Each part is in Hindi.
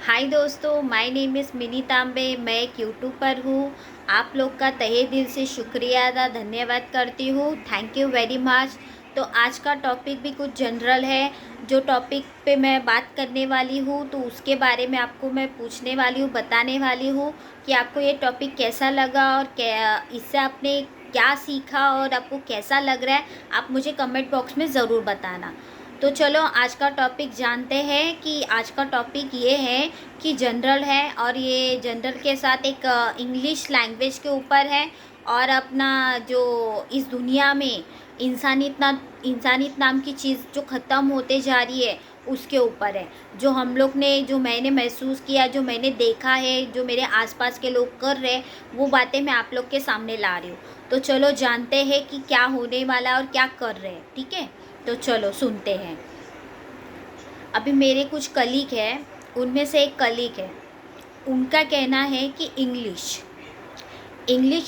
हाय दोस्तों, माय नेम इज़ मिनी तांबे। मैं एक यूट्यूबर हूँ। आप लोग का तहे दिल से शुक्रिया अदा धन्यवाद करती हूँ। Thank you very much. तो आज का टॉपिक भी कुछ जनरल है। जो टॉपिक पे मैं बात करने वाली हूँ तो उसके बारे में आपको मैं पूछने वाली हूँ, बताने वाली हूँ कि आपको ये टॉपिक कैसा लगा और क्या इससे आपने क्या सीखा और आपको कैसा लग रहा है। आप मुझे कमेंट बॉक्स में ज़रूर बताना। तो चलो आज का टॉपिक जानते हैं कि आज का टॉपिक ये है कि जनरल है और ये जनरल के साथ एक इंग्लिश लैंग्वेज के ऊपर है और अपना जो इस दुनिया में इंसानियत नाम की चीज़ जो ख़त्म होते जा रही है उसके ऊपर है। जो हम लोग ने जो मैंने महसूस किया, जो मैंने देखा है, जो मेरे आसपास के लोग कर रहे हैं, वो बातें मैं आप लोग के सामने ला रही हूँ। तो चलो जानते हैं कि क्या होने वाला और क्या कर रहे हैं। ठीक है, तो चलो सुनते हैं। अभी मेरे कुछ कलीग हैं, उनमें से एक कलीग है, उनका कहना है कि इंग्लिश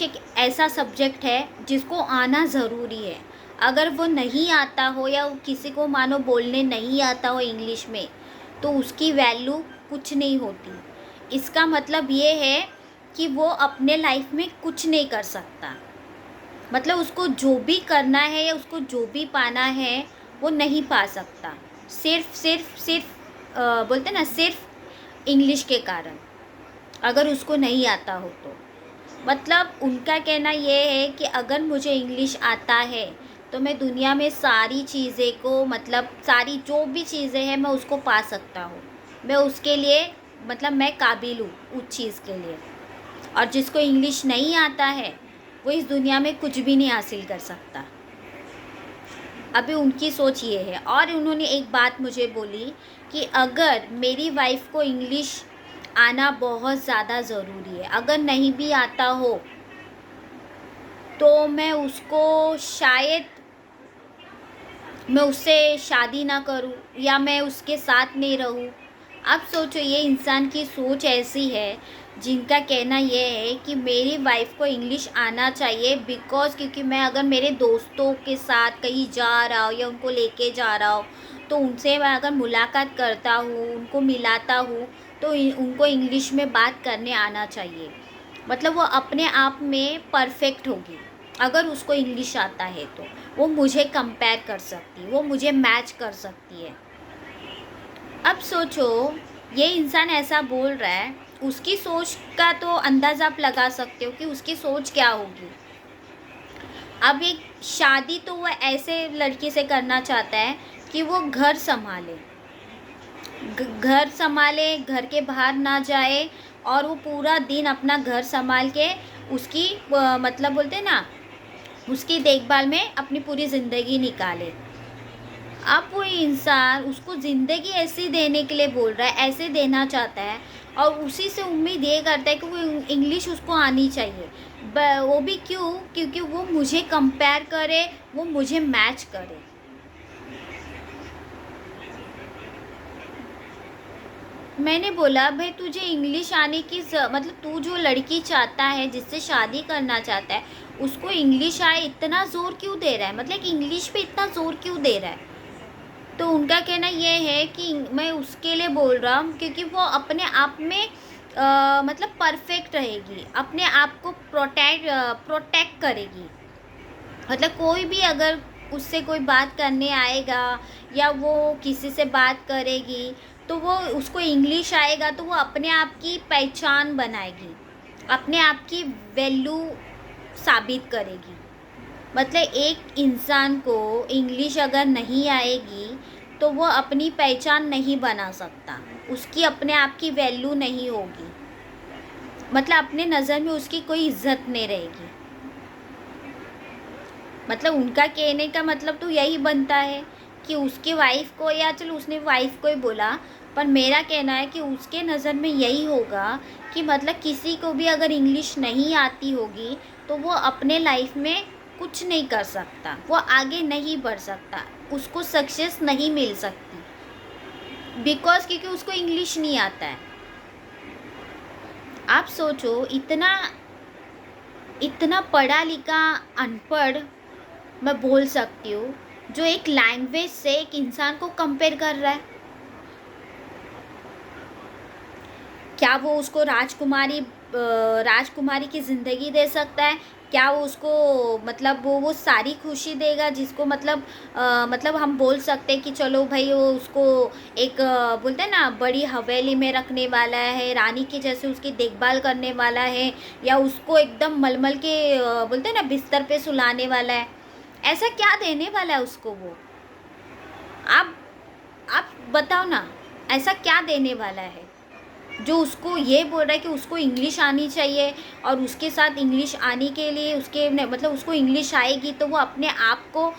एक ऐसा सब्जेक्ट है जिसको आना ज़रूरी है। अगर वो नहीं आता हो या किसी को मानो बोलने नहीं आता हो इंग्लिश में, तो उसकी वैल्यू कुछ नहीं होती। इसका मतलब ये है कि वो अपने लाइफ में कुछ नहीं कर सकता। मतलब उसको जो भी करना है या उसको जो भी पाना है वो नहीं पा सकता। सिर्फ बोलते ना, सिर्फ इंग्लिश के कारण, अगर उसको नहीं आता हो तो। मतलब उनका कहना ये है कि अगर मुझे इंग्लिश आता है तो मैं दुनिया में सारी चीज़ें को, मतलब सारी जो भी चीज़ें हैं मैं उसको पा सकता हूँ। मैं उसके लिए, मतलब मैं काबिल हूँ उस चीज़ के लिए। और जिसको इंग्लिश नहीं आता है वो इस दुनिया में कुछ भी नहीं हासिल कर सकता। अभी उनकी सोच ये है। और उन्होंने एक बात मुझे बोली कि अगर मेरी वाइफ को इंग्लिश आना बहुत ज़्यादा ज़रूरी है, अगर नहीं भी आता हो तो मैं उसको शायद मैं उससे शादी ना करूं या मैं उसके साथ नहीं रहूं। अब सोचो, ये इंसान की सोच ऐसी है जिनका कहना ये है कि मेरी वाइफ को इंग्लिश आना चाहिए क्योंकि मैं अगर मेरे दोस्तों के साथ कहीं जा रहा हूँ या उनको लेके जा रहा हूँ तो उनसे मैं अगर मुलाकात करता हूँ, उनको मिलाता हूँ, तो उनको इंग्लिश में बात करने आना चाहिए। मतलब वो अपने आप में परफेक्ट होगी अगर उसको इंग्लिश आता है तो। वो मुझे कंपेयर कर सकती है, वो मुझे मैच कर सकती है। अब सोचो, ये इंसान ऐसा बोल रहा है, उसकी सोच का तो अंदाज़ा आप लगा सकते हो कि उसकी सोच क्या होगी। अब एक शादी तो वो ऐसे लड़की से करना चाहता है कि वो घर संभाले, घर के बाहर ना जाए और वो पूरा दिन अपना घर संभाल के उसकी मतलब बोलते हैं ना, उसकी देखभाल में अपनी पूरी ज़िंदगी निकाले। अब वो इंसान उसको ज़िंदगी ऐसी देने के लिए बोल रहा है, ऐसे देना चाहता है और उसी से उम्मीद ये करता है कि वो इंग्लिश उसको आनी चाहिए। वो भी क्यों? क्योंकि वो मुझे कंपेयर करे, वो मुझे मैच करे। मैंने बोला, भाई तुझे इंग्लिश आने की मतलब तू जो लड़की चाहता है, जिससे शादी करना चाहता है, उसको इंग्लिश आए, इतना ज़ोर क्यों दे रहा है? मतलब कि इंग्लिश पे इतना ज़ोर क्यों दे रहा है? तो उनका कहना ये है कि मैं उसके लिए बोल रहा हूँ क्योंकि वो अपने आप में मतलब परफेक्ट रहेगी, अपने आप को प्रोटेक्ट करेगी। मतलब कोई भी अगर उससे कोई बात करने आएगा या वो किसी से बात करेगी तो वो उसको इंग्लिश आएगा तो वो अपने आप की पहचान बनाएगी, अपने आप की वैल्यू साबित करेगी। मतलब एक इंसान को इंग्लिश अगर नहीं आएगी तो वो अपनी पहचान नहीं बना सकता, उसकी अपने आप की वैल्यू नहीं होगी। मतलब अपने नज़र में उसकी कोई इज्जत नहीं रहेगी। मतलब उनका कहने का मतलब तो यही बनता है कि उसकी वाइफ को, या चलो उसने वाइफ को ही बोला, पर मेरा कहना है कि उसके नज़र में यही होगा कि मतलब किसी को भी अगर इंग्लिश नहीं आती होगी तो वो अपने लाइफ में कुछ नहीं कर सकता, वो आगे नहीं बढ़ सकता, उसको सक्सेस नहीं मिल सकती क्योंकि उसको इंग्लिश नहीं आता है। आप सोचो, इतना इतना पढ़ा लिखा अनपढ़ मैं बोल सकती हूँ, जो एक लैंग्वेज से एक इंसान को कंपेयर कर रहा है। क्या वो उसको राजकुमारी की ज़िंदगी दे सकता है? क्या वो उसको मतलब वो सारी खुशी देगा जिसको मतलब हम बोल सकते हैं कि चलो भाई वो उसको एक बोलते हैं ना बड़ी हवेली में रखने वाला है, रानी की जैसे उसकी देखभाल करने वाला है, या उसको एकदम मलमल के बोलते हैं ना बिस्तर पे सुलाने वाला है। ऐसा क्या देने वाला है उसको वो? आप आप बताओ ना, ऐसा क्या देने वाला है जो उसको ये बोल रहा है कि उसको इंग्लिश आनी चाहिए, और उसके साथ इंग्लिश आने के लिए मतलब उसको इंग्लिश आएगी तो वो अपने आप को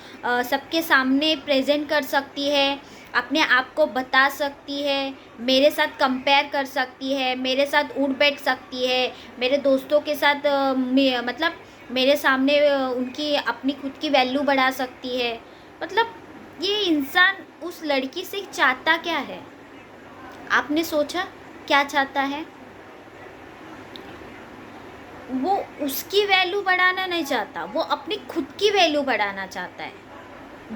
सबके सामने प्रेजेंट कर सकती है, अपने आप को बता सकती है, मेरे साथ कंपेयर कर सकती है, मेरे साथ उठ बैठ सकती है, मेरे दोस्तों के साथ मतलब मेरे सामने उनकी अपनी खुद की वैल्यू बढ़ा सकती है। मतलब ये इंसान उस लड़की से चाहता क्या है? आपने सोचा क्या चाहता है? वो उसकी वैल्यू बढ़ाना नहीं चाहता, वो अपनी खुद की वैल्यू बढ़ाना चाहता है।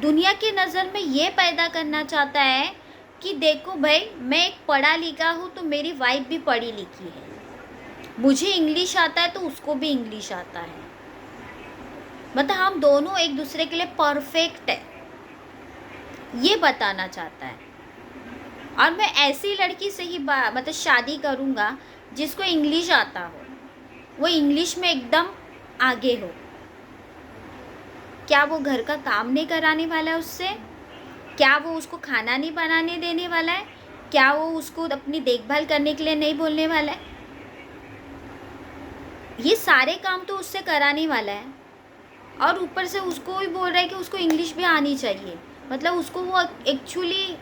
दुनिया की नज़र में ये पैदा करना चाहता है कि देखो भाई, मैं एक पढ़ा लिखा हूँ तो मेरी वाइफ भी पढ़ी लिखी है, मुझे इंग्लिश आता है तो उसको भी इंग्लिश आता है, मतलब हम दोनों एक दूसरे के लिए परफेक्ट है, ये बताना चाहता है। और मैं ऐसी लड़की से ही मतलब शादी करूँगा जिसको इंग्लिश आता हो, वो इंग्लिश में एकदम आगे हो। क्या वो घर का काम नहीं कराने वाला है उससे? क्या वो उसको खाना नहीं बनाने देने वाला है? क्या वो उसको अपनी देखभाल करने के लिए नहीं बोलने वाला है? ये सारे काम तो उससे कराने वाला है, और ऊपर से उसको भी बोल रहा है कि उसको इंग्लिश भी आनी चाहिए। मतलब उसको वो एक्चुअली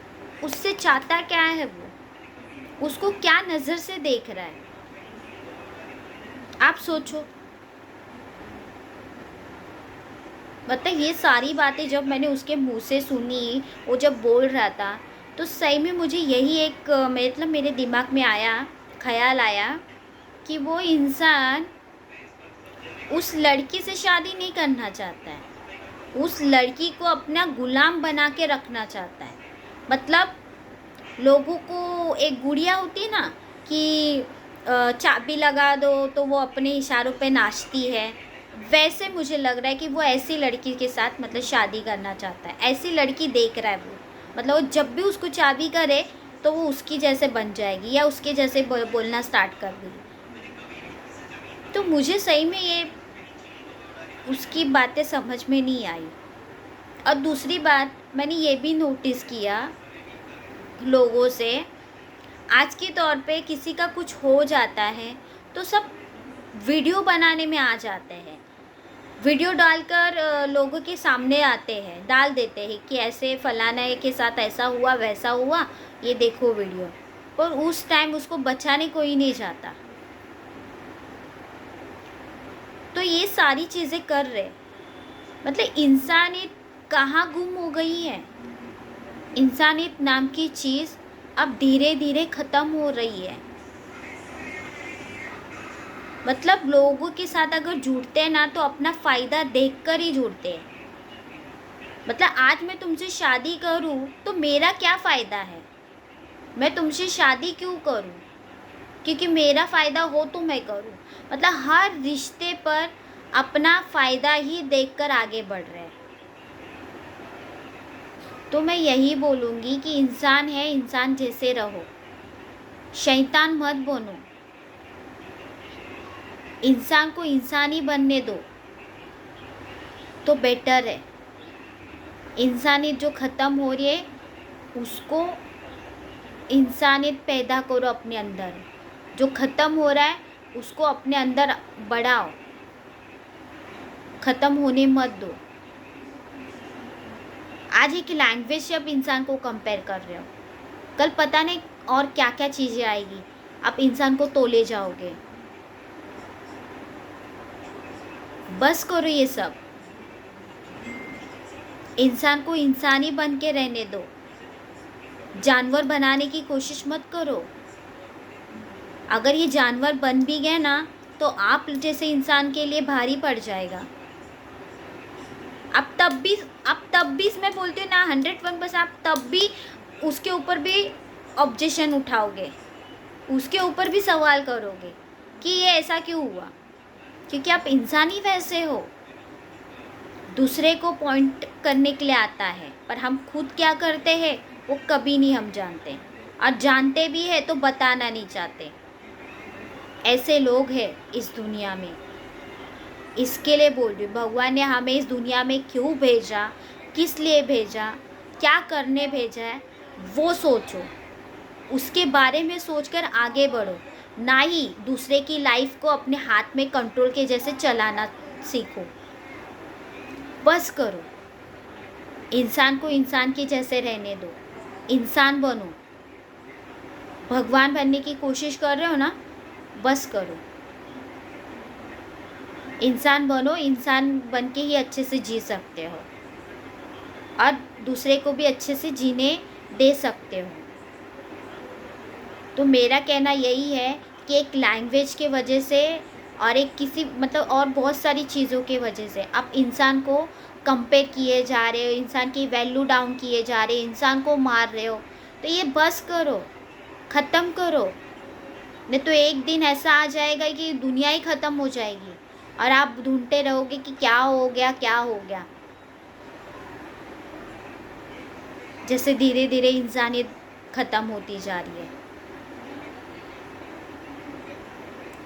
उससे चाहता क्या है? वो उसको क्या नज़र से देख रहा है? आप सोचो। मतलब ये सारी बातें जब मैंने उसके मुंह से सुनी, वो जब बोल रहा था, तो सही में मुझे यही एक मतलब मेरे दिमाग में ख्याल आया कि वो इंसान उस लड़की से शादी नहीं करना चाहता है, उस लड़की को अपना गुलाम बना के रखना चाहता है। मतलब लोगों को एक गुड़िया होती है ना कि चाबी लगा दो तो वो अपने इशारों पे नाचती है, वैसे मुझे लग रहा है कि वो ऐसी लड़की के साथ मतलब शादी करना चाहता है। ऐसी लड़की देख रहा है वो, मतलब वो जब भी उसको चाबी करे तो वो उसकी जैसे बन जाएगी या उसके जैसे बोलना स्टार्ट कर देगी। तो मुझे सही में ये उसकी बातें समझ में नहीं आई। और दूसरी बात मैंने ये भी नोटिस किया लोगों से, आज के तौर पे किसी का कुछ हो जाता है तो सब वीडियो बनाने में आ जाते हैं, वीडियो डालकर लोगों के सामने आते हैं, डाल देते हैं कि ऐसे फलाना के साथ ऐसा हुआ वैसा हुआ, ये देखो वीडियो। पर उस टाइम उसको बचाने कोई नहीं चाहता। तो ये सारी चीज़ें कर रहे, मतलब इंसानियत कहाँ गुम हो गई है? इंसानियत नाम की चीज़ अब धीरे धीरे ख़त्म हो रही है। मतलब लोगों के साथ अगर जुड़ते हैं ना तो अपना फ़ायदा देखकर ही जुड़ते हैं। मतलब आज मैं तुमसे शादी करूं तो मेरा क्या फ़ायदा है? मैं तुमसे शादी क्यों करूं? क्योंकि मेरा फ़ायदा हो तो मैं करूं। मतलब हर रिश्ते पर अपना फ़ायदा ही देखकर आगे बढ़ रहे हैं। तो मैं यही बोलूँगी कि इंसान है, इंसान जैसे रहो, शैतान मत बनो, इंसान को इंसान ही बनने दो तो बेटर है। इंसानियत जो ख़त्म हो रही है उसको इंसानियत पैदा करो अपने अंदर, जो ख़त्म हो रहा है उसको अपने अंदर बढ़ाओ, ख़त्म होने मत दो। आज एक लैंग्वेज से आप इंसान को कंपेयर कर रहे हो, कल पता नहीं और क्या क्या चीज़ें आएगी, आप इंसान को तोले जाओगे। बस करो ये सब, इंसान को इंसान ही बन के रहने दो, जानवर बनाने की कोशिश मत करो। अगर ये जानवर बन भी गए ना तो आप जैसे इंसान के लिए भारी पड़ जाएगा। आप तब भी मैं बोलती हूँ ना 101% आप तब भी उसके ऊपर भी ऑब्जेक्शन उठाओगे। उसके ऊपर भी सवाल करोगे कि ये ऐसा क्यों हुआ, क्योंकि आप इंसान ही वैसे हो। दूसरे को पॉइंट करने के लिए आता है, पर हम खुद क्या करते हैं वो कभी नहीं हम जानते, और जानते भी है तो बताना नहीं चाहते। ऐसे लोग हैं इस दुनिया में। इसके लिए बोल रही हूँ, भगवान ने हमें इस दुनिया में क्यों भेजा, किस लिए भेजा, क्या करने भेजा है, वो सोचो। उसके बारे में सोचकर आगे बढ़ो, ना ही दूसरे की लाइफ को अपने हाथ में कंट्रोल के जैसे चलाना सीखो। बस करो, इंसान को इंसान के जैसे रहने दो, इंसान बनो। भगवान बनने की कोशिश कर रहे हो ना, बस करो, इंसान बनो। इंसान बन के ही अच्छे से जी सकते हो और दूसरे को भी अच्छे से जीने दे सकते हो। तो मेरा कहना यही है कि एक लैंग्वेज के वजह से और एक किसी मतलब और बहुत सारी चीज़ों के वजह से आप इंसान को कंपेयर किए जा रहे हो, इंसान की वैल्यू डाउन किए जा रहे हो, इंसान को मार रहे हो। तो ये बस करो, ख़त्म करो, नहीं तो एक दिन ऐसा आ जाएगा कि दुनिया ही ख़त्म हो जाएगी और आप ढूंढते रहोगे कि क्या हो गया, क्या हो गया। जैसे धीरे धीरे इंसानियत ख़त्म होती जा रही है।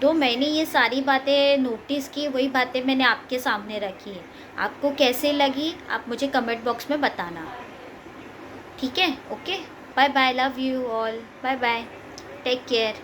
तो मैंने ये सारी बातें नोटिस की, वही बातें मैंने आपके सामने रखी है। आपको कैसे लगी आप मुझे कमेंट बॉक्स में बताना, ठीक है? Okay, bye bye, love you all, bye bye, take care.